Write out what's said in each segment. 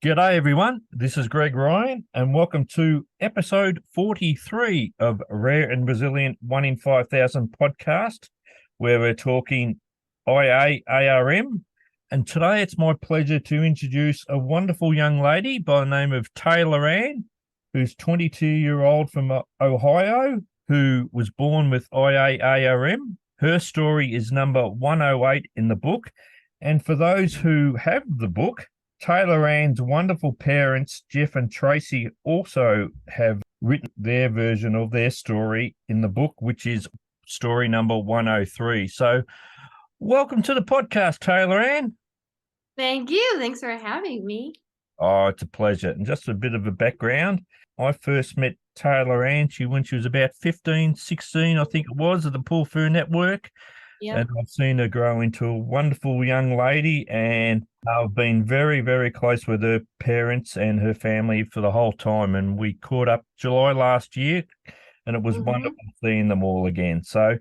G'day, everyone. This is Greg Ryan, and welcome to episode 43 of Rare and Resilient 1 in 5,000 podcast, where we're talking IA/ARM. And today it's my pleasure to introduce a wonderful young lady by the name of Taylorann, who's 22-year-old from Ohio, who was born with IA/ARM. Her story is number 108 in the book. And for those who have the book, Taylorann's wonderful parents, Jeff and Tracy, also have written their version of their story in the book, which is story number 103. So welcome to the podcast, Taylorann. Thank you. Thanks for having me. Oh, it's a pleasure. And just a bit of a background. I first met Taylorann when she was about 15, 16, I think it was, at the Paul Fur Network. Yep. And I've seen her grow into a wonderful young lady, and I've been very, very close with her parents and her family for the whole time. And we caught up July last year, and it was wonderful seeing them all again. So,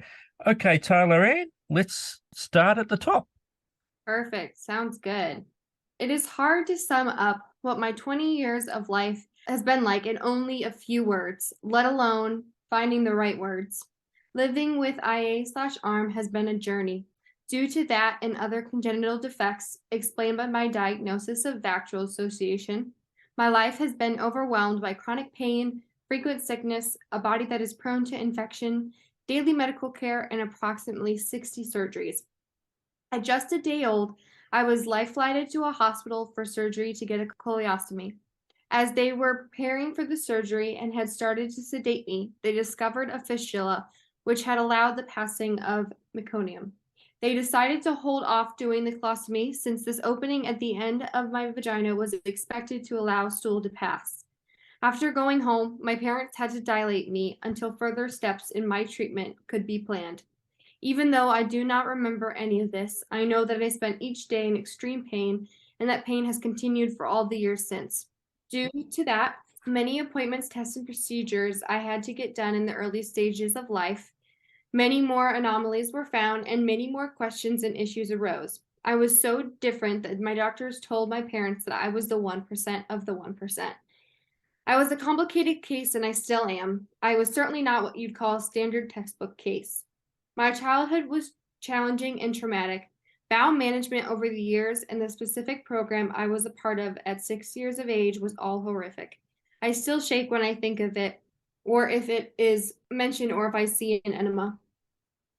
okay, Taylorann, let's start at the top. Perfect. Sounds good. It is hard to sum up what my 20 years of life has been like in only a few words, let alone finding the right words. Living with IA/ARM has been a journey. Due to that and other congenital defects explained by my diagnosis of VACTERL association, my life has been overwhelmed by chronic pain, frequent sickness, a body that is prone to infection, daily medical care, and approximately 60 surgeries. At just a day old, I was life-flighted to a hospital for surgery to get a colostomy. As they were preparing for the surgery and had started to sedate me, they discovered a fistula, which had allowed the passing of meconium. They decided to hold off doing the colostomy since this opening at the end of my vagina was expected to allow stool to pass. After going home, my parents had to dilate me until further steps in my treatment could be planned. Even though I do not remember any of this, I know that I spent each day in extreme pain, and that pain has continued for all the years since. Due to that, many appointments, tests, and procedures I had to get done in the early stages of life. Many more anomalies were found, and many more questions and issues arose. I was so different that my doctors told my parents that I was the 1% of the 1%. I was a complicated case, and I still am. I was certainly not what you'd call a standard textbook case. My childhood was challenging and traumatic. Bowel management over the years and the specific program I was a part of at 6 years of age was all horrific. I still shake when I think of it, or if it is mentioned, or if I see an enema.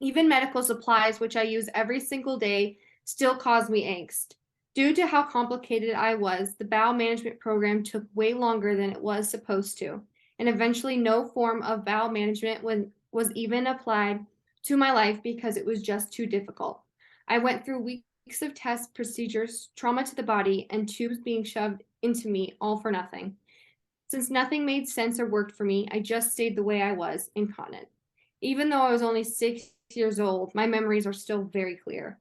Even medical supplies, which I use every single day, still cause me angst. Due to how complicated I was, the bowel management program took way longer than it was supposed to, and eventually no form of bowel management was even applied to my life because it was just too difficult. I went through weeks of tests, procedures, trauma to the body, and tubes being shoved into me, all for nothing. Since nothing made sense or worked for me, I just stayed the way I was, incontinent. Even though I was only 6 years old, my memories are still very clear.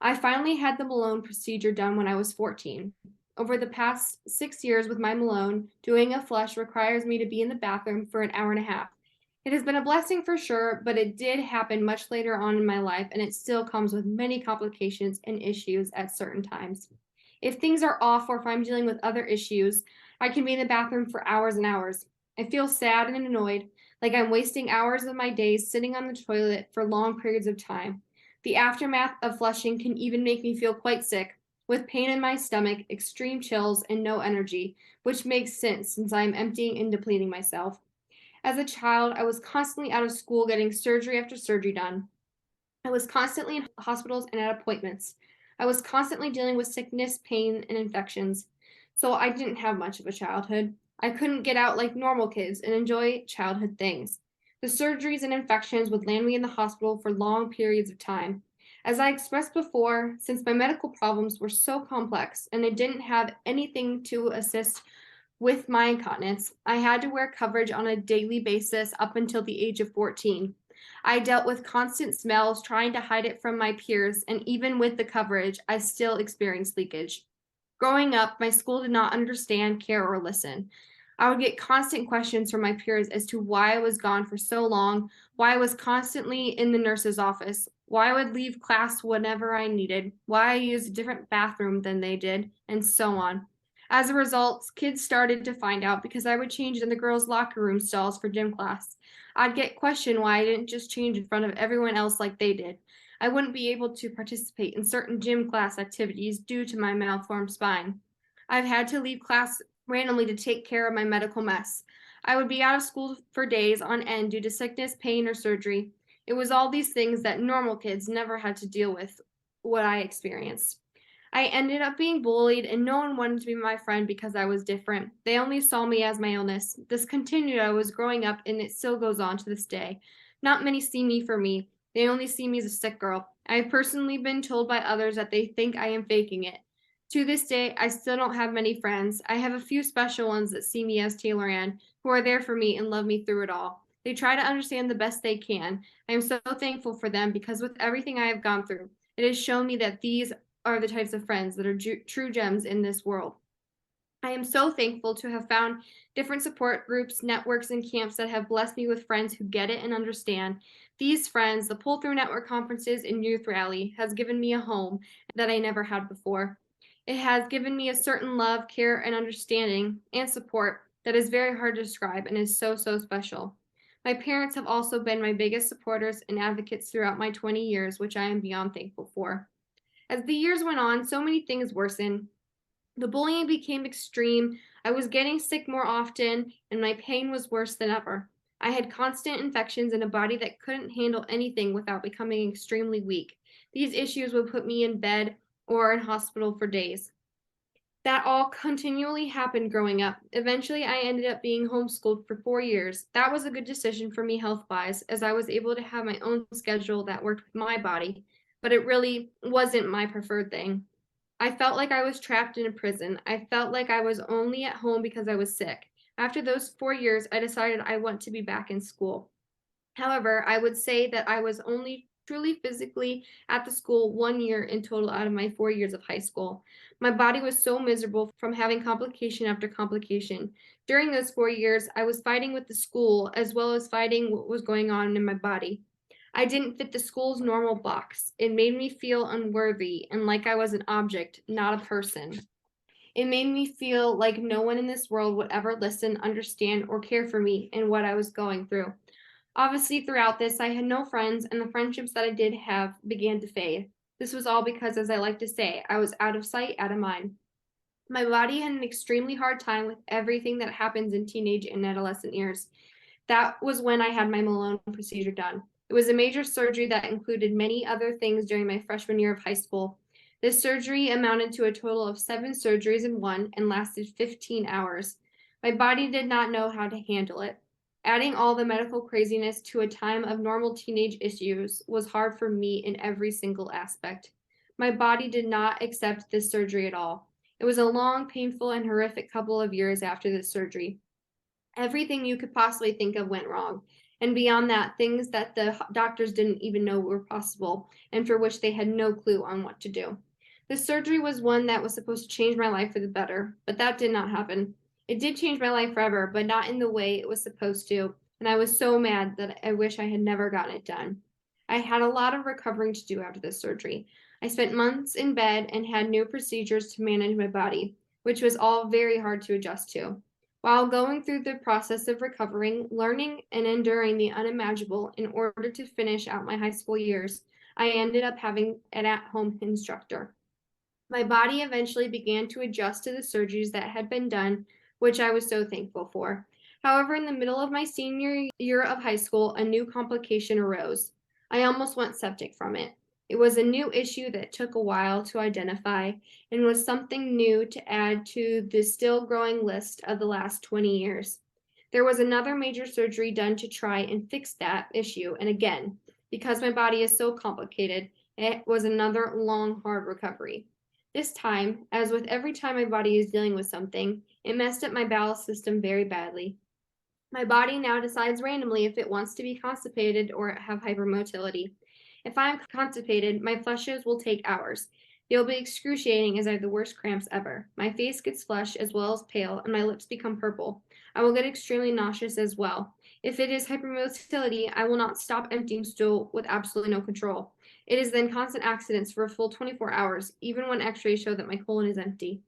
I finally had the Malone procedure done when I was 14. Over the past 6 years with my Malone, doing a flush requires me to be in the bathroom for an hour and a half. It has been a blessing for sure, but it did happen much later on in my life, and it still comes with many complications and issues at certain times. If things are off or if I'm dealing with other issues, I can be in the bathroom for hours and hours. I feel sad and annoyed, like I'm wasting hours of my days sitting on the toilet for long periods of time. The aftermath of flushing can even make me feel quite sick, with pain in my stomach, extreme chills, and no energy, which makes sense since I am emptying and depleting myself. As a child, I was constantly out of school getting surgery after surgery done. I was constantly in hospitals and at appointments. I was constantly dealing with sickness, pain, and infections. So I didn't have much of a childhood. I couldn't get out like normal kids and enjoy childhood things. The surgeries and infections would land me in the hospital for long periods of time. As I expressed before, since my medical problems were so complex and I didn't have anything to assist with my incontinence, I had to wear coverage on a daily basis up until the age of 14. I dealt with constant smells, trying to hide it from my peers, and even with the coverage, I still experienced leakage. Growing up, my school did not understand, care, or listen. I would get constant questions from my peers as to why I was gone for so long, why I was constantly in the nurse's office, why I would leave class whenever I needed, why I used a different bathroom than they did, and so on. As a result, kids started to find out because I would change in the girls' locker room stalls for gym class. I'd get questioned why I didn't just change in front of everyone else like they did. I wouldn't be able to participate in certain gym class activities due to my malformed spine. I've had to leave class randomly to take care of my medical mess. I would be out of school for days on end due to sickness, pain, or surgery. It was all these things that normal kids never had to deal with what I experienced. I ended up being bullied, and no one wanted to be my friend because I was different. They only saw me as my illness. This continued. I was growing up, and it still goes on to this day. Not many see me for me. They only see me as a sick girl. I have personally been told by others that they think I am faking it. To this day, I still don't have many friends. I have a few special ones that see me as Taylorann, who are there for me and love me through it all. They try to understand the best they can. I am so thankful for them because with everything I have gone through, it has shown me that these are the types of friends that are true gems in this world. I am so thankful to have found different support groups, networks, and camps that have blessed me with friends who get it and understand. These friends, the Pull Through Network conferences and youth rally, has given me a home that I never had before. It has given me a certain love, care, and understanding and support that is very hard to describe and is so, so special. My parents have also been my biggest supporters and advocates throughout my 20 years, which I am beyond thankful for. As the years went on, so many things worsened. The bullying became extreme. I was getting sick more often, and my pain was worse than ever. I had constant infections in a body that couldn't handle anything without becoming extremely weak. These issues would put me in bed or in hospital for days. That all continually happened growing up. Eventually, I ended up being homeschooled for 4 years. That was a good decision for me health wise, as I was able to have my own schedule that worked with my body, but it really wasn't my preferred thing. I felt like I was trapped in a prison. I felt like I was only at home because I was sick. After those 4 years, I decided I want to be back in school. However, I would say that I was only truly physically at the school 1 year in total out of my 4 years of high school. My body was so miserable from having complication after complication. During those 4 years, I was fighting with the school as well as fighting what was going on in my body. I didn't fit the school's normal box. It made me feel unworthy and like I was an object, not a person. It made me feel like no one in this world would ever listen, understand, or care for me and what I was going through. Obviously, throughout this, I had no friends, and the friendships that I did have began to fade. This was all because, as I like to say, I was out of sight, out of mind. My body had an extremely hard time with everything that happens in teenage and adolescent years. That was when I had my Malone procedure done. It was a major surgery that included many other things during my freshman year of high school. This surgery amounted to a total of 7 surgeries in one and lasted 15 hours. My body did not know how to handle it. Adding all the medical craziness to a time of normal teenage issues was hard for me in every single aspect. My body did not accept this surgery at all. It was a long, painful, and horrific couple of years after this surgery. Everything you could possibly think of went wrong. And beyond that, things that the doctors didn't even know were possible and for which they had no clue on what to do. The surgery was one that was supposed to change my life for the better, but that did not happen. It did change my life forever, but not in the way it was supposed to, and I was so mad that I wish I had never gotten it done. I had a lot of recovering to do after this surgery. I spent months in bed and had new procedures to manage my body, which was all very hard to adjust to. While going through the process of recovering, learning, and enduring the unimaginable in order to finish out my high school years, I ended up having an at-home instructor. My body eventually began to adjust to the surgeries that had been done, which I was so thankful for. However, in the middle of my senior year of high school, a new complication arose. I almost went septic from it. It was a new issue that took a while to identify and was something new to add to the still growing list of the last 20 years. There was another major surgery done to try and fix that issue, and again, because my body is so complicated, it was another long, hard recovery. This time, as with every time my body is dealing with something, it messed up my bowel system very badly. My body now decides randomly if it wants to be constipated or have hypermotility. If I am constipated, my flushes will take hours. They will be excruciating as I have the worst cramps ever. My face gets flushed as well as pale, and my lips become purple. I will get extremely nauseous as well. If it is hypermotility, I will not stop emptying stool with absolutely no control. It is then constant accidents for a full 24 hours, even when x-rays show that my colon is empty.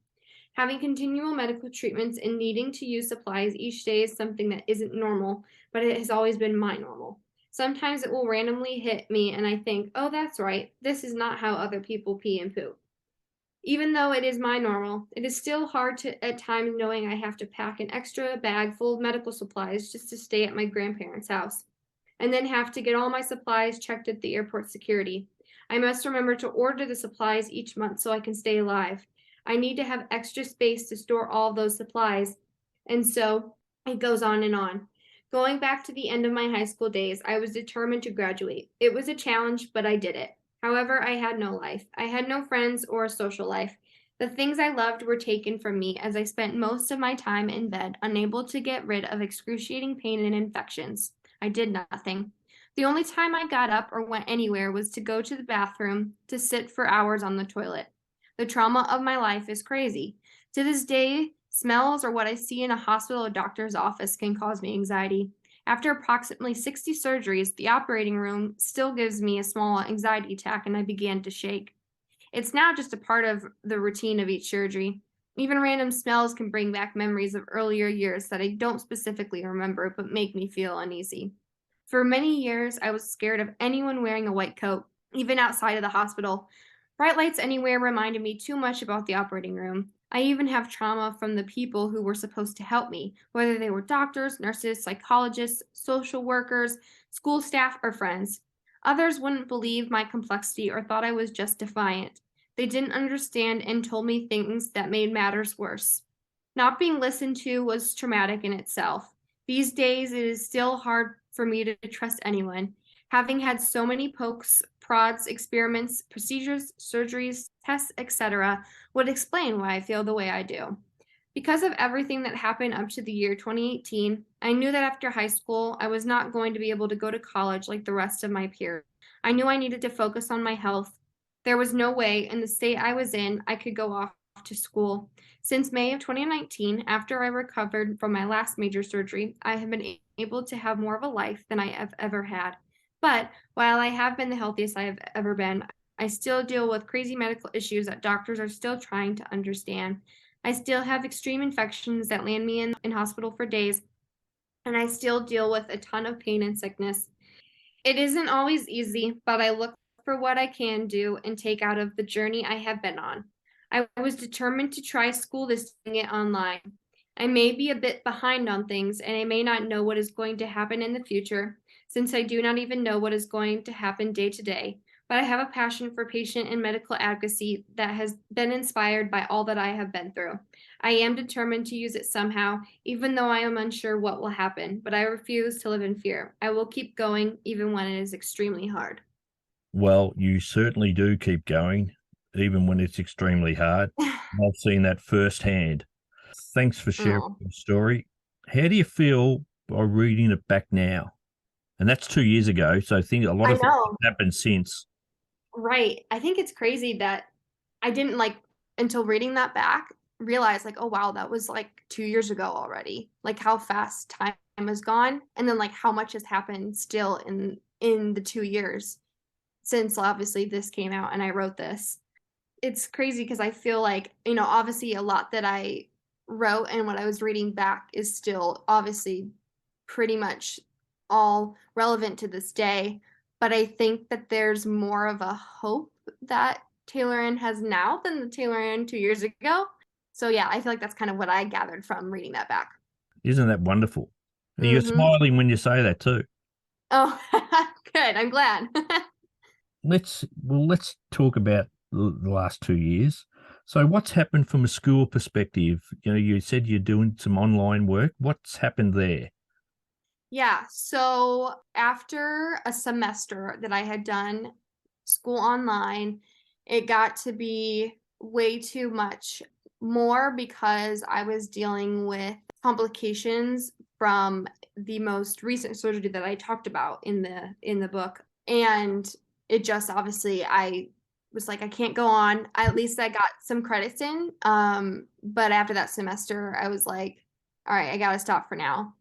Having continual medical treatments and needing to use supplies each day is something that isn't normal, but it has always been my normal. Sometimes it will randomly hit me and I think, oh, that's right, this is not how other people pee and poop. Even though it is my normal, it is still hard to at times knowing I have to pack an extra bag full of medical supplies just to stay at my grandparents' house, and then have to get all my supplies checked at the airport security. I must remember to order the supplies each month so I can stay alive. I need to have extra space to store all those supplies. And so it goes on and on. Going back to the end of my high school days, I was determined to graduate. It was a challenge, but I did it. However, I had no life. I had no friends or a social life. The things I loved were taken from me as I spent most of my time in bed, unable to get rid of excruciating pain and infections. I did nothing. The only time I got up or went anywhere was to go to the bathroom, to sit for hours on the toilet. The trauma of my life is crazy. To this day, smells or what I see in a hospital or doctor's office can cause me anxiety. After approximately 60 surgeries, the operating room still gives me a small anxiety attack and I began to shake. It's now just a part of the routine of each surgery. Even random smells can bring back memories of earlier years that I don't specifically remember but make me feel uneasy. For many years, I was scared of anyone wearing a white coat, even outside of the hospital. Bright lights anywhere reminded me too much about the operating room. I even have trauma from the people who were supposed to help me, whether they were doctors, nurses, psychologists, social workers, school staff, or friends. Others wouldn't believe my complexity or thought I was just defiant. They didn't understand and told me things that made matters worse. Not being listened to was traumatic in itself. These days, it is still hard for me to trust anyone. Having had so many pokes, prods, experiments, procedures, surgeries, tests, etc., would explain why I feel the way I do. Because of everything that happened up to the year 2018, I knew that after high school, I was not going to be able to go to college like the rest of my peers. I knew I needed to focus on my health. There was no way, in the state I was in, I could go off to school. Since May of 2019, after I recovered from my last major surgery, I have been able to have more of a life than I have ever had. But while I have been the healthiest I have ever been, I still deal with crazy medical issues that doctors are still trying to understand. I still have extreme infections that land me in hospital for days, and I still deal with a ton of pain and sickness. It isn't always easy, but I look for what I can do and take out of the journey I have been on. I was determined to try school this doing it online. I may be a bit behind on things, and I may not know what is going to happen in the future, since I do not even know what is going to happen day to day. But I have a passion for patient and medical advocacy that has been inspired by all that I have been through. I am determined to use it somehow, even though I am unsure what will happen, but I refuse to live in fear. I will keep going, even when it is extremely hard. Well, you certainly do keep going, even when it's extremely hard. I've seen that firsthand. Thanks for sharing Oh, your story. How do you feel by reading it back now? And that's 2 years ago. So I think a lot I of things know. have happened since. Right. I think it's crazy that I didn't like until reading that back realize like, oh wow, that was like 2 years ago already. Like how fast time has gone, and then like how much has happened still in the 2 years since obviously this came out and I wrote this. It's crazy because I feel like, obviously a lot that I wrote and what I was reading back is still obviously pretty much all relevant to this day. But I think that there's more of a hope that Taylorann has now than the Taylorann 2 years ago. So yeah, I feel like that's kind of what I gathered from reading that back. Isn't that wonderful? You're Mm-hmm. smiling when you say that too. Oh, good. I'm glad. Let's talk about the last 2 years. So what's happened from a school perspective? You said you're doing some online work. What's happened there? Yeah, so after a semester that I had done school online, it got to be way too much more because I was dealing with complications from the most recent surgery that I talked about in the book. And it just obviously I was like, I can't go on. At least I got some credits in. But after that semester, I was like, all right, I gotta stop for now.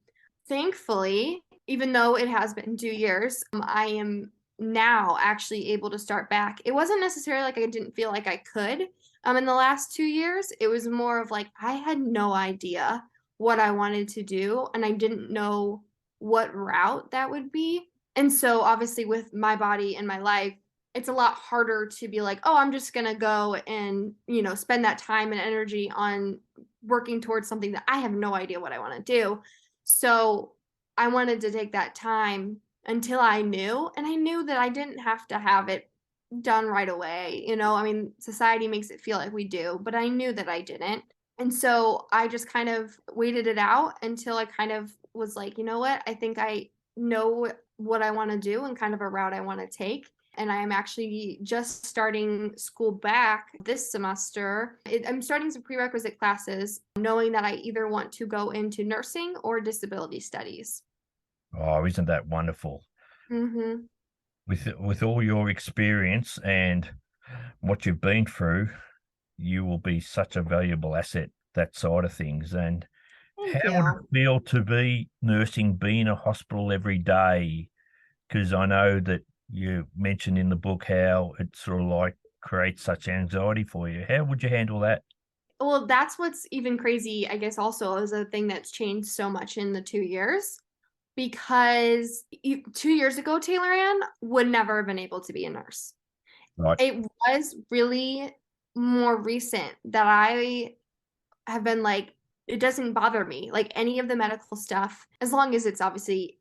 Thankfully, even though it has been 2 years, I am now actually able to start back. It wasn't necessarily like I didn't feel like I could, In the last 2 years, it was more of like I had no idea what I wanted to do, and I didn't know what route that would be. And so, obviously, with my body and my life, it's a lot harder to be like, oh, I'm just gonna go and spend that time and energy on working towards something that I have no idea what I want to do. So I wanted to take that time until I knew, and I knew that I didn't have to have it done right away. I mean, society makes it feel like we do, but I knew that I didn't. And so I just kind of waited it out until I kind of was like, you know what? I think I know what I want to do and kind of a route I want to take. And I am actually just starting school back this semester. I'm starting some prerequisite classes, knowing that I either want to go into nursing or disability studies. Oh, isn't that wonderful? Mm-hmm. With all your experience and what you've been through, you will be such a valuable asset, that side of things. And Thank how would it you. feel to be nursing, be in a hospital every day? Because I know that you mentioned in the book how it sort of like creates such anxiety for you. How would you handle that? Well, that's what's even crazy, I guess, also is a thing that's changed so much in the 2 years because 2 years ago, Taylorann would never have been able to be a nurse. Right. It was really more recent that I have been like, it doesn't bother me. Like any of the medical stuff, as long as it's obviously,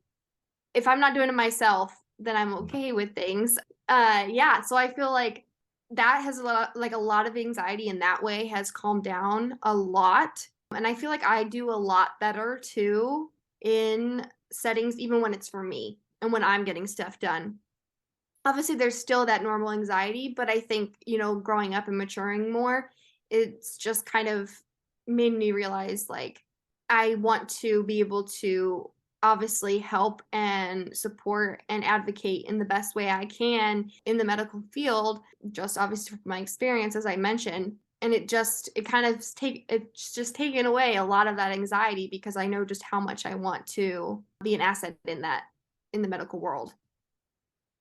if I'm not doing it myself, then I'm okay with things. Yeah. So I feel like that has a lot of anxiety in that way has calmed down a lot. And I feel like I do a lot better too in settings, even when it's for me and when I'm getting stuff done. Obviously, there's still that normal anxiety, but I think, growing up and maturing more, it's just kind of made me realize like I want to be able to obviously help and support and advocate in the best way I can in the medical field, just obviously from my experience, as I mentioned. And it's just taken away a lot of that anxiety because I know just how much I want to be an asset in the medical world.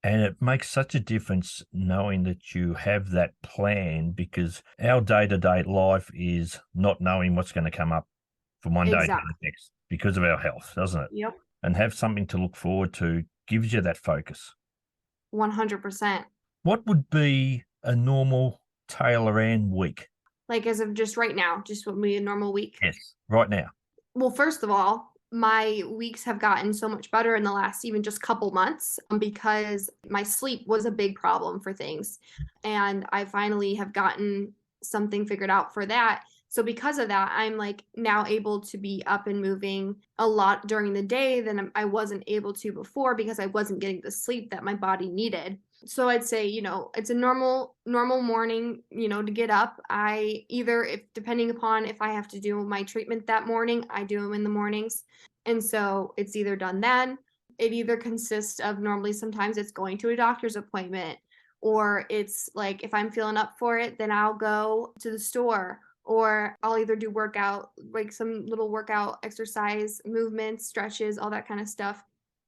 And it makes such a difference knowing that you have that plan, because our day to day life is not knowing what's going to come up from one day to Exactly. the next because of our health, doesn't it? Yep. And have something to look forward to gives you that focus. 100%. What would be a normal Taylorann week? Like, as of just right now, just what would be a normal week. Yes, right now. Well, first of all, my weeks have gotten so much better in the last even just couple months because my sleep was a big problem for things. And I finally have gotten something figured out for that. So because of that, I'm like now able to be up and moving a lot during the day than I wasn't able to before because I wasn't getting the sleep that my body needed. So I'd say, it's a normal morning, to get up. I either, if depending upon if I have to do my treatment that morning, I do them in the mornings. And so it's either done then. It either consists of normally sometimes it's going to a doctor's appointment, or it's like if I'm feeling up for it, then I'll go to the store, or I'll either do workout, like some little workout exercise, movements, stretches, all that kind of stuff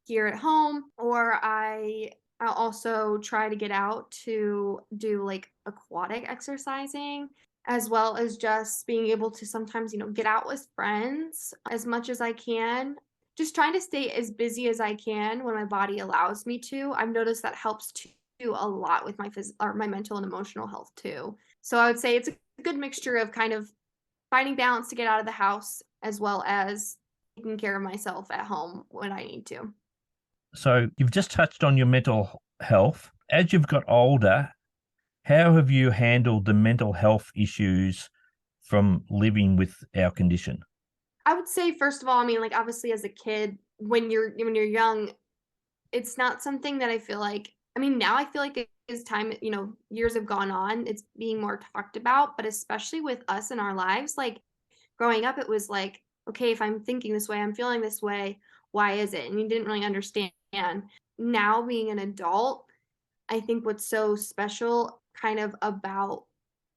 here at home, or I'll also try to get out to do like aquatic exercising, as well as just being able to sometimes, get out with friends as much as I can. Just trying to stay as busy as I can when my body allows me to. I've noticed that helps too a lot with or my mental and emotional health too. So I would say it's a good mixture of kind of finding balance to get out of the house as well as taking care of myself at home when I need to. So you've just touched on your mental health. As you've got older, how have you handled the mental health issues from living with our condition? I would say first of all, I mean, like obviously as a kid, when you're young, it's not something that I feel like. I mean, now I feel like as time, years have gone on, it's being more talked about, but especially with us in our lives, like growing up, it was like, okay, if I'm thinking this way, I'm feeling this way, why is it? And you didn't really understand. Now being an adult, I think what's so special kind of about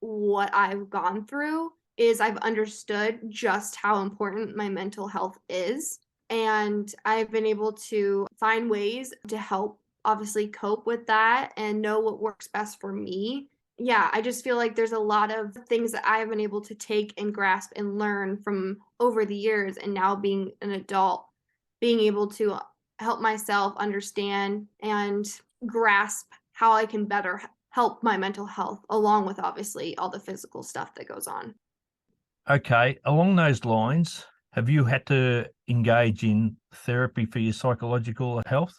what I've gone through is I've understood just how important my mental health is. And I've been able to find ways to help obviously cope with that and know what works best for me. yeah, I just feel like there's a lot of things that I've been able to take and grasp and learn from over the years, and now being an adult, being able to help myself understand and grasp how I can better help my mental health, along with obviously all the physical stuff that goes on. Okay, along those lines, have you had to engage in therapy for your psychological health?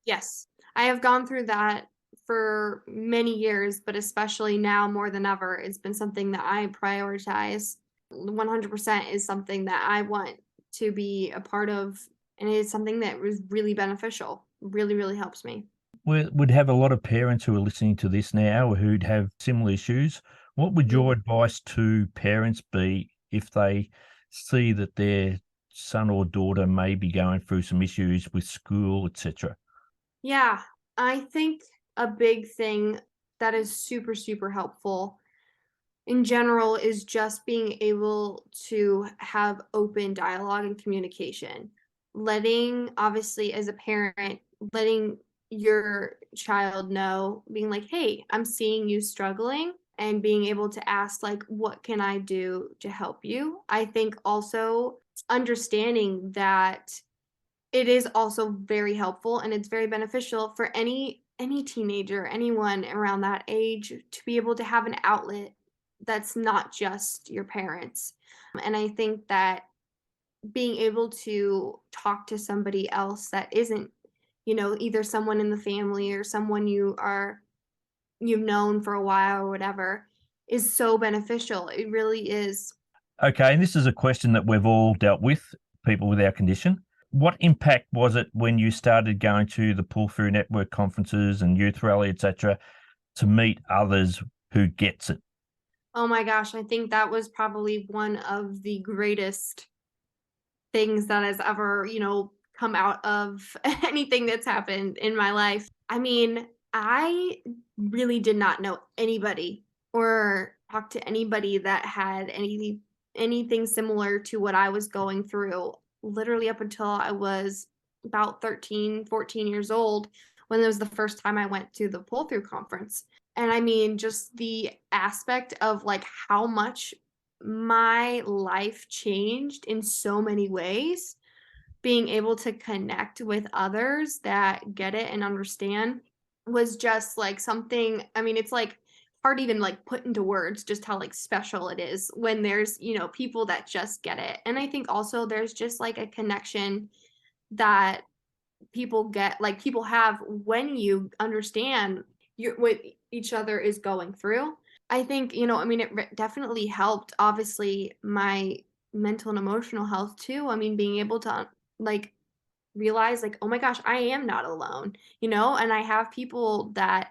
Yes, I have gone through that for many years, but especially now more than ever, it's been something that I prioritize. 100% is something that I want to be a part of, and it's something that was really beneficial. Really, really helps me. We'd have a lot of parents who are listening to this now who'd have similar issues. What would Mhm. your advice to parents be if they see that their son or daughter may be going through some issues with school, etc.? Yeah, I think a big thing that is super, super helpful in general is just being able to have open dialogue and communication. Letting, obviously, as a parent, letting your child know, being like, hey, I'm seeing you struggling, and being able to ask, like, what can I do to help you? I think also understanding that it is also very helpful and it's very beneficial for any teenager, anyone around that age, to be able to have an outlet that's not just your parents. And I think that being able to talk to somebody else that isn't, either someone in the family or someone you've known for a while or whatever, is so beneficial. It really is. Okay, and this is a question that we've all dealt with, people with our condition. What impact was it when you started going to the Pull Through Network conferences and youth rally, etc., to meet others who gets it? Oh my gosh, I think that was probably one of the greatest things that has ever, come out of anything that's happened in my life. I mean, I really did not know anybody or talk to anybody that had anything similar to what I was going through, literally up until I was about 13, 14 years old, when it was the first time I went to the pull through conference. And I mean, just the aspect of like how much my life changed in so many ways, being able to connect with others that get it and understand was just like something. I mean, it's like hard to even like put into words just how like special it is when there's, people that just get it. And I think also there's just like a connection that people have when you understand what each other is going through. I think, I mean, definitely helped, obviously, my mental and emotional health too. I mean, being able to like realize, like, oh my gosh, I am not alone, and I have people that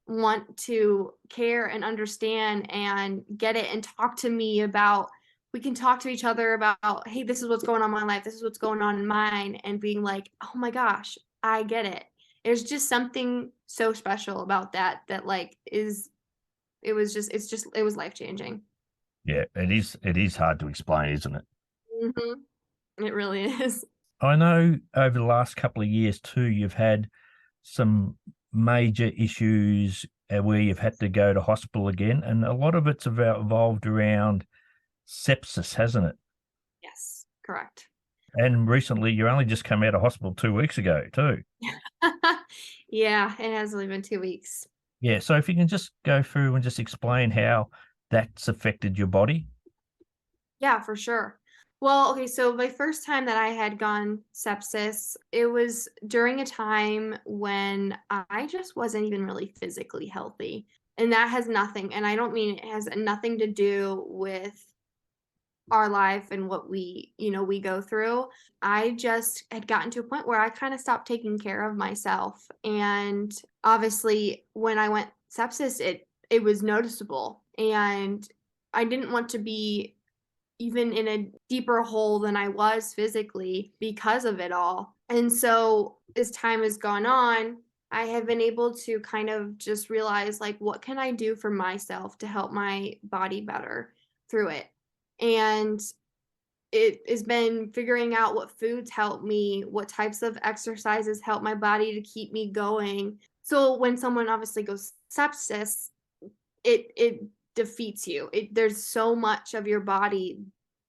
want to care and understand and get it and talk to me about. We can talk to each other about, hey, this is what's going on in my life, this is what's going on in mine, and being like, oh my gosh, I get it. There's just something so special about that like is it was just it's just it was life changing. Yeah, it is. It is hard to explain, isn't it? It really is. I know over the last couple of years too, you've had some major issues where you've had to go to hospital again, and a lot of it's about evolved around sepsis, hasn't it? Yes, correct. And recently, you only just come out of hospital 2 weeks ago too. Yeah, it has only been 2 weeks. Yeah, so if you can just go through and just explain how that's affected your body. Yeah, for sure. Well, okay, so my first time that I had gone sepsis, it was during a time when I just wasn't even really physically healthy. And that has nothing, and I don't mean it has nothing to do with our life and what we go through. I just had gotten to a point where I kind of stopped taking care of myself. And obviously when I went sepsis, it was noticeable. And I didn't want to be even in a deeper hole than I was physically because of it all. And so as time has gone on, I have been able to kind of just realize, like, what can I do for myself to help my body better through it? And it has been figuring out what foods help me, what types of exercises help my body to keep me going. So when someone obviously goes sepsis, it defeats you. There's so much of your body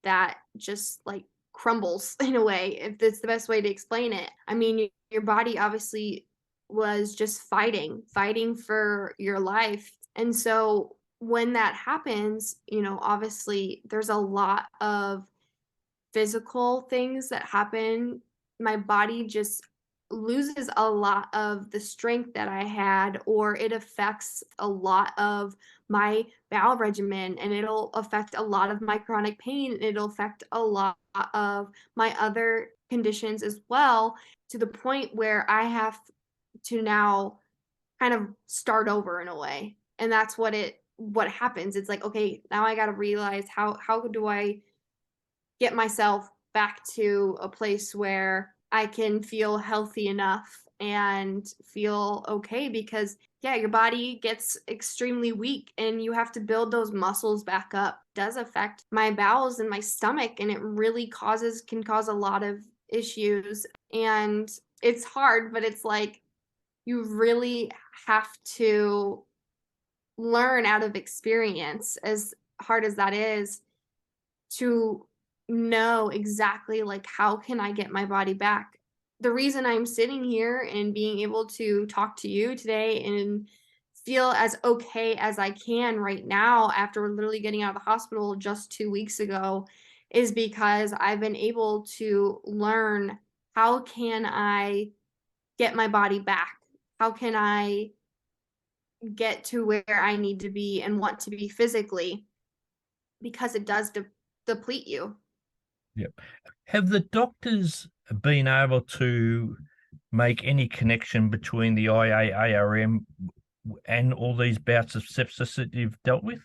that just like crumbles in a way, if that's the best way to explain it. I mean, your body obviously was just fighting for your life. And so when that happens, obviously there's a lot of physical things that happen. My body just loses a lot of the strength that I had, or it affects a lot of my bowel regimen, and it'll affect a lot of my chronic pain. And it'll affect a lot of my other conditions as well, to the point where I have to now kind of start over in a way. And that's what happens. It's like, okay, now I got to realize how do I get myself back to a place where I can feel healthy enough and feel okay, because yeah, your body gets extremely weak and you have to build those muscles back up. It does affect my bowels and my stomach, and it really can cause a lot of issues. And it's hard, but it's like you really have to learn out of experience, as hard as that is, to know exactly like how can I get my body back. The reason I'm sitting here and being able to talk to you today and feel as okay as I can right now after literally getting out of the hospital just 2 weeks ago is because I've been able to learn, how can I get my body back? How can I get to where I need to be and want to be physically, because it does deplete you. Yep. Have the doctors been able to make any connection between the IAARM and all these bouts of sepsis that you've dealt with?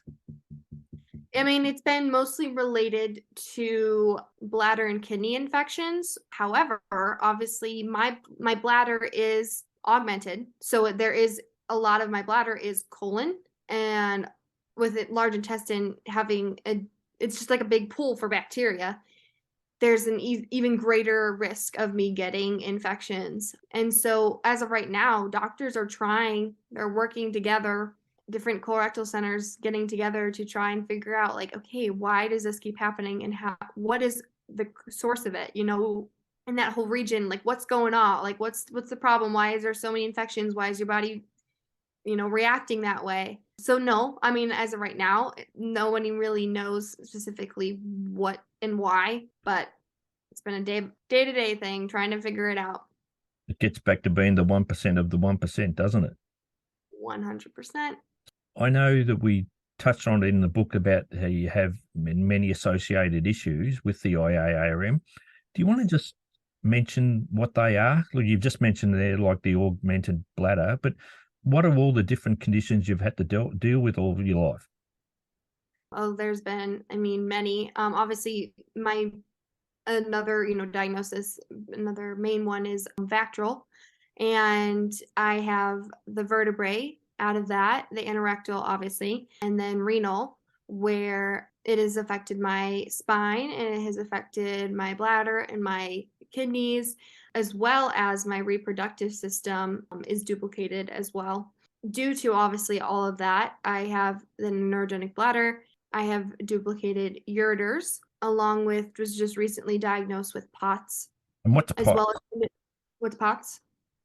I mean, it's been mostly related to bladder and kidney infections. However, obviously my bladder is augmented. So there is a lot of my bladder is colon, and with it large intestine having it's just like a big pool for bacteria. There's an even greater risk of me getting infections. And so as of right now, doctors they're working together, different colorectal centers getting together to try and figure out like, okay, why does this keep happening, and what is the source of it, in that whole region, like what's going on, like what's the problem, why is there so many infections, why is your body reacting that way. So no, I mean, as of right now, nobody really knows specifically what and why, but it's been a day-to-day thing trying to figure it out. It gets back to being the 1% of the 1%, doesn't it? 100%. I know that we touched on it in the book about how you have many associated issues with the IAARM. Do you want to just mention what they are? Look, you've just mentioned there, like the augmented bladder, but what are all the different conditions you've had to deal with all of your life? Oh, there's been, I mean, many. Obviously, another, diagnosis, another main one is VACTERL, and I have the vertebrae out of that, the anorectal, obviously, and then renal, where it has affected my spine and it has affected my bladder and my kidneys, as well as my reproductive system is duplicated as well. Due to obviously all of that, I have the neurogenic bladder. I have duplicated ureters, along with was just recently diagnosed with POTS, And what's a as pot? well as with POTS.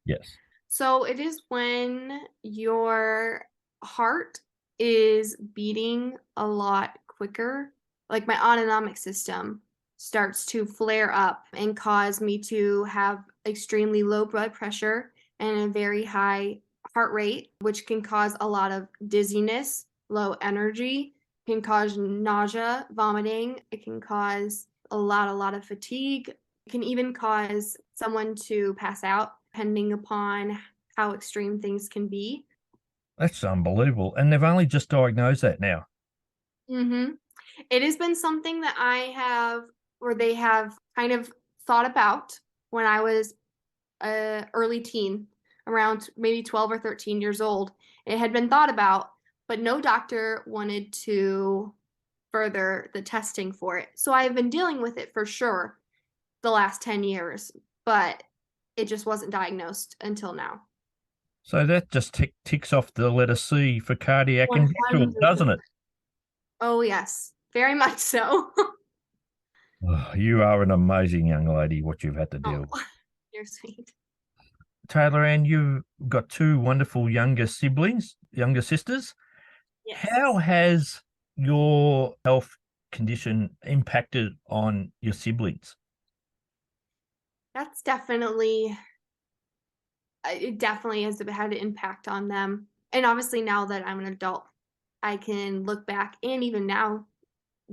Yes. So it is when your heart is beating a lot quicker, like my autonomic system starts to flare up and cause me to have extremely low blood pressure and a very high heart rate, which can cause a lot of dizziness, low energy, can cause nausea, vomiting. It can cause a lot of fatigue. It can even cause someone to pass out, depending upon how extreme things can be. That's unbelievable. And they've only just diagnosed that now. Mm-hmm. It has been something that they have kind of thought about when I was a early teen, around maybe 12 or 13 years old. It had been thought about, but no doctor wanted to further the testing for it. So I've been dealing with it for sure the last 10 years, but it just wasn't diagnosed until now. So that just ticks off the letter C for cardiac and visual, 100. doesn't it? Oh, yes, very much so. Oh, you are an amazing young lady, what you've had to Oh, deal with. you're sweet. Taylorann, you've got two wonderful younger siblings, younger sisters. How Yes. has your health condition impacted on your siblings? That's definitely, it definitely has had an impact on them. And obviously, now that I'm an adult, I can look back, and even now,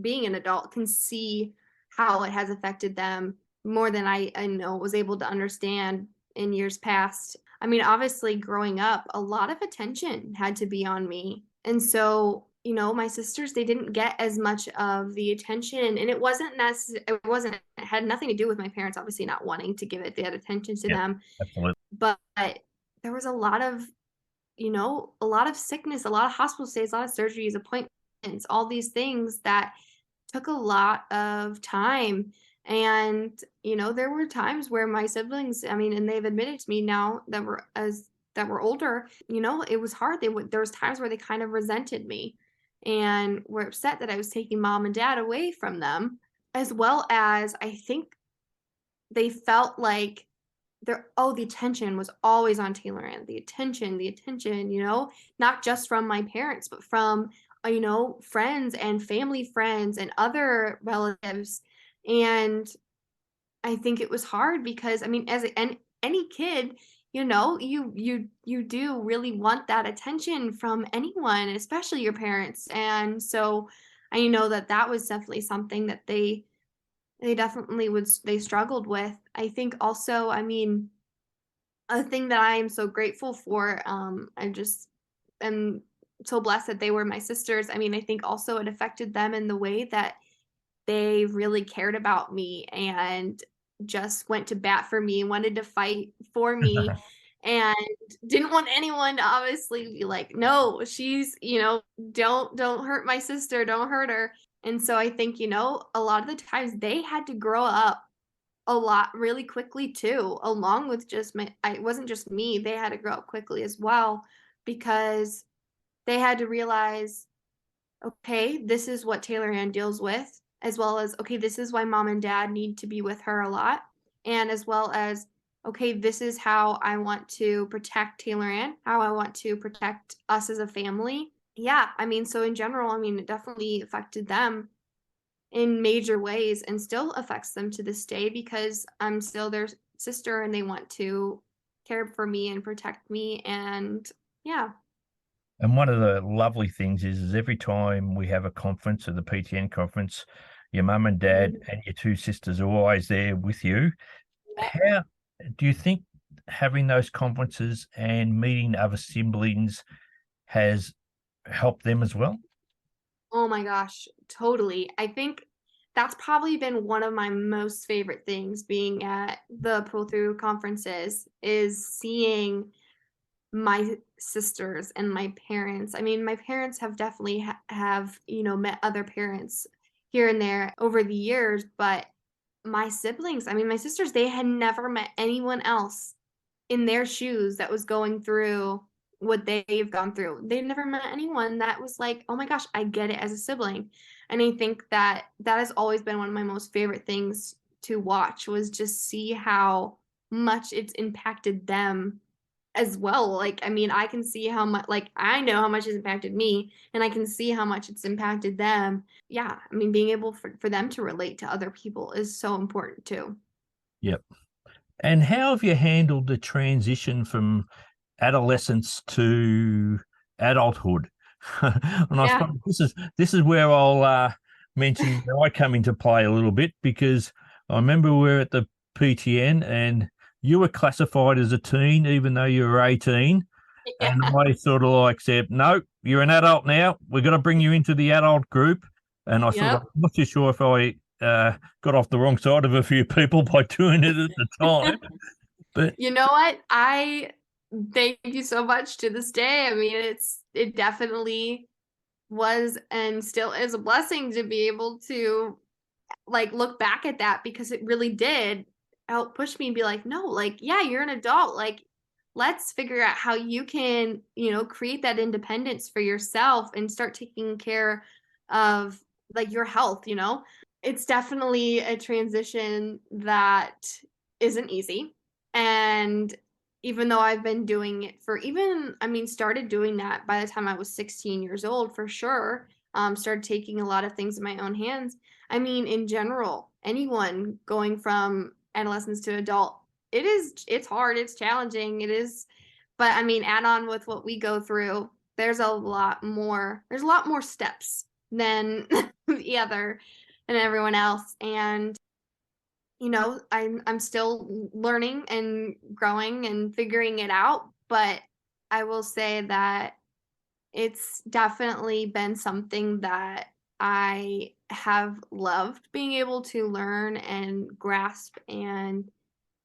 being an adult, can see how it has affected them more than I know was able to understand in years past. I mean, obviously, growing up, a lot of attention had to be on me. And so, my sisters, they didn't get as much of the attention. And it wasn't necessary, it had nothing to do with my parents obviously not wanting to give it that attention to Yeah, them. absolutely. But there was a lot of sickness, a lot of hospital stays, a lot of surgeries, appointments, all these things that took a lot of time. And, there were times where my siblings, I mean, and they've admitted to me now that were older, it was hard. There was times where they kind of resented me and were upset that I was taking mom and dad away from them, as well as I think they felt like the attention was always on Taylorann. The attention, not just from my parents, but from friends and family friends and other relatives. And I think it was hard because I mean, any kid, you do really want that attention from anyone, especially your parents. And so I know that that was definitely something that they definitely they struggled with. I think also, I mean, a thing that I am so grateful for, I just am so blessed that they were my sisters. I mean, I think also it affected them in the way that they really cared about me and just went to bat for me, wanted to fight for me, and didn't want anyone to obviously be like, no, she's, don't hurt my sister, don't hurt her. And so I think, a lot of the times they had to grow up a lot really quickly too, along with just it wasn't just me, they had to grow up quickly as well because they had to realize, okay, this is what Taylorann deals with, as well as, okay, this is why mom and dad need to be with her a lot, and as well as, okay, this is how I want to protect Taylorann, how I want to protect us as a family. Yeah, I mean, so in general, I mean, it definitely affected them in major ways and still affects them to this day because I'm still their sister and they want to care for me and protect me. And yeah. And one of the lovely things is every time we have a conference or the PTN conference, your mum and dad Mhm. and your two sisters are always there with you. Yep. How do you think having those conferences and meeting other siblings has helped them as well? Oh my gosh, totally. I think that's probably been one of my most favorite things being at the pull through conferences is seeing my sisters and my parents. I mean, my parents have definitely have, met other parents here and there over the years, but my siblings, I mean, my sisters, they had never met anyone else in their shoes that was going through what they've gone through. They've never met anyone that was like, "Oh my gosh, I get it as a sibling." And I think that that has always been one of my most favorite things to watch was just see how much it's impacted them as well. Like, I mean, I can see how much, like, I know how much it's impacted me, and I can see how much it's impacted them. Yeah, I mean, being able for them to relate to other people is so important too. Yep. And how have you handled the transition from adolescence to adulthood? And I Yeah. suppose this is where I'll mention where I come into play a little bit because I remember we were at the PTN and you were classified as a teen even though you were 18. And Yeah. I sort of like said, no, you're an adult now. We're going to bring you into the adult group. And I sort of, Yep. I'm not too sure if I got off the wrong side of a few people by doing it at the time. But You know what? I thank you so much to this day. I mean, it definitely was and still is a blessing to be able to like look back at that because it really did help push me and be like, no, like, yeah, you're an adult. Like, let's figure out how you can, create that independence for yourself and start taking care of like your health, It's definitely a transition that isn't easy. And even though I've been doing it for started doing that by the time I was 16 years old for sure. Started taking a lot of things in my own hands. In general, anyone going from adolescence to adult, it's hard, it's challenging, it is. But add on with what we go through, there's a lot more steps than the other than everyone else. And I'm still learning and growing and figuring it out, but I will say that it's definitely been something that I have loved being able to learn and grasp, and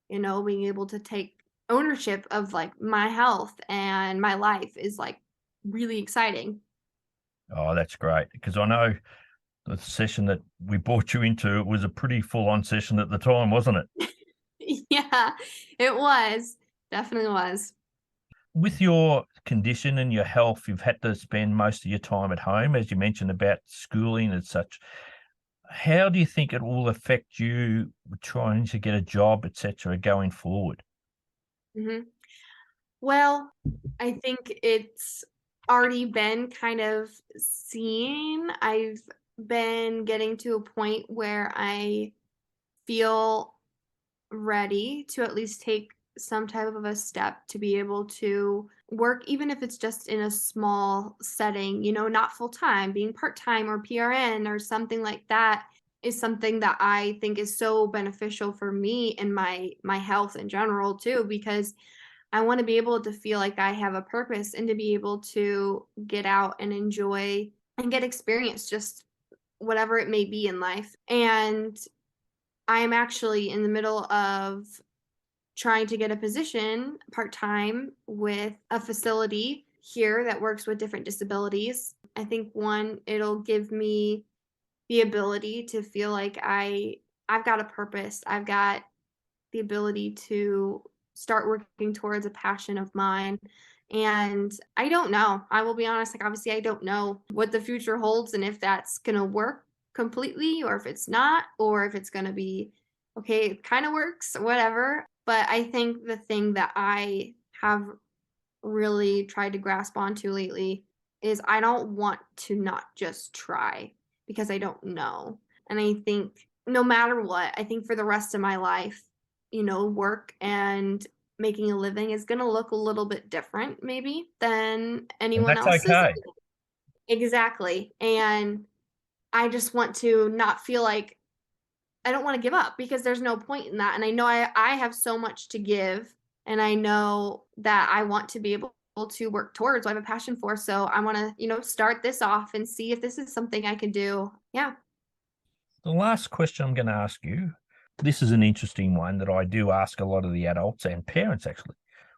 being able to take ownership of like my health and my life is like really exciting. Oh, that's great. Because I know the session that we brought you into, it was a pretty full-on session at the time, wasn't it? Yeah, it was. Definitely was. With your condition and your health, you've had to spend most of your time at home, as you mentioned about schooling and such. How do you think it will affect you trying to get a job, etc., going forward? hmm Well, I think it's already been kind of seen. I've been getting to a point where I feel ready to at least take some type of a step to be able to work, even if it's just in a small setting, not full time, being part time or PRN or something like that is something that I think is so beneficial for me and my health in general too, because I want to be able to feel like I have a purpose and to be able to get out and enjoy and get experience just whatever it may be in life. And I am actually in the middle of trying to get a position part-time with a facility here that works with different disabilities. I think one, it'll give me the ability to feel like I've got a purpose. I've got the ability to start working towards a passion of mine. And I don't know. I will be honest, like obviously I don't know what the future holds and if that's going to work completely or if it's not or if it's going to be okay, it kind of works, whatever. But I think the thing that I have really tried to grasp onto lately is I don't want to not just try because I don't know. And I think no matter what, I think for the rest of my life, work and making a living is going to look a little bit different maybe than And anyone that's else's. okay. Exactly. And I just want to not feel like I don't want to give up because there's no point in that. And I know I have so much to give, and I know that I want to be able to work towards what I have a passion for. So I want to, start this off and see if this is something I can do. Yeah. The last question I'm going to ask you, this is an interesting one that I do ask a lot of the adults and parents actually.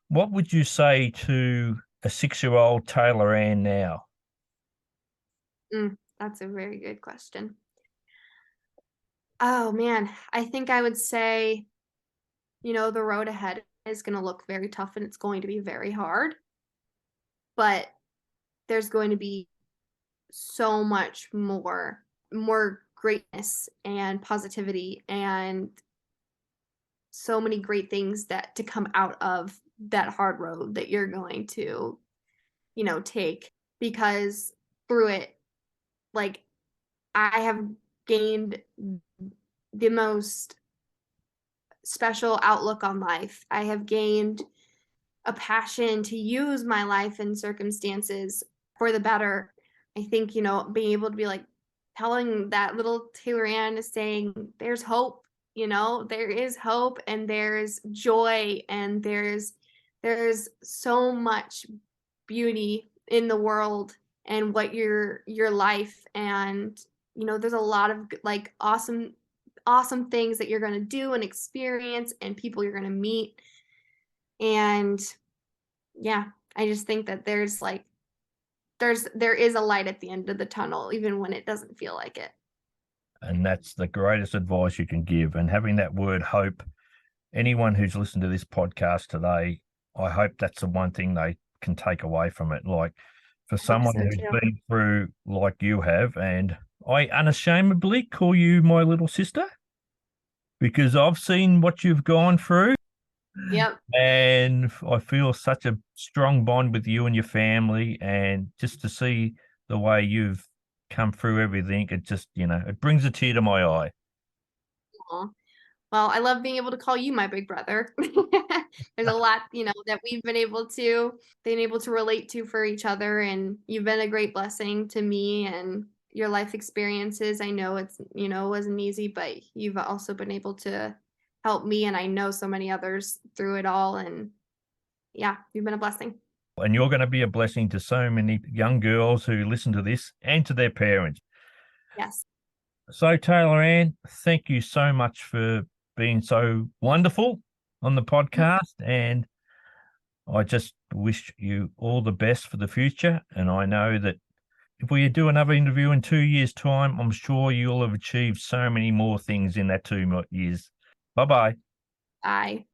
What would you say to a 6-year-old Taylorann now? That's a very good question. Oh man, I think I would say, the road ahead is going to look very tough and it's going to be very hard, but there's going to be so much more greatness and positivity and so many great things that to come out of that hard road that you're going to take, because through it, like, I have gained the most special outlook on life. I have gained a passion to use my life and circumstances for the better. I think, being able to be like telling that little Taylorann is saying, there's hope, there is hope and there's joy and there's so much beauty in the world and what your life, and there's a lot of like awesome things that you're going to do and experience and people you're going to meet. And yeah, I just think that there is a light at the end of the tunnel, even when it doesn't feel like it. And that's the greatest advice you can give. And having that word hope, anyone who's listened to this podcast today, I hope that's the one thing they can take away from it. Like for I hope someone so who's too. been through like you have, and I unashamedly call you my little sister because I've seen what you've gone through. Yep. And I feel such a strong bond with you and your family. And just to see the way you've come through everything, it just, it brings a tear to my eye. Aw. Well, I love being able to call you my big brother. There's a lot, that we've been able to relate to for each other, and you've been a great blessing to me and your life experiences. I know it wasn't easy, but you've also been able to help me, and I know so many others through it all. And yeah, you've been a blessing. And you're going to be a blessing to so many young girls who listen to this and to their parents. Yes. So, Taylorann, thank you so much for being so wonderful on the podcast. And I just wish you all the best for the future. And I know that if we do another interview in 2 years' time, I'm sure you'll have achieved so many more things in that 2 years. Bye-bye. Bye.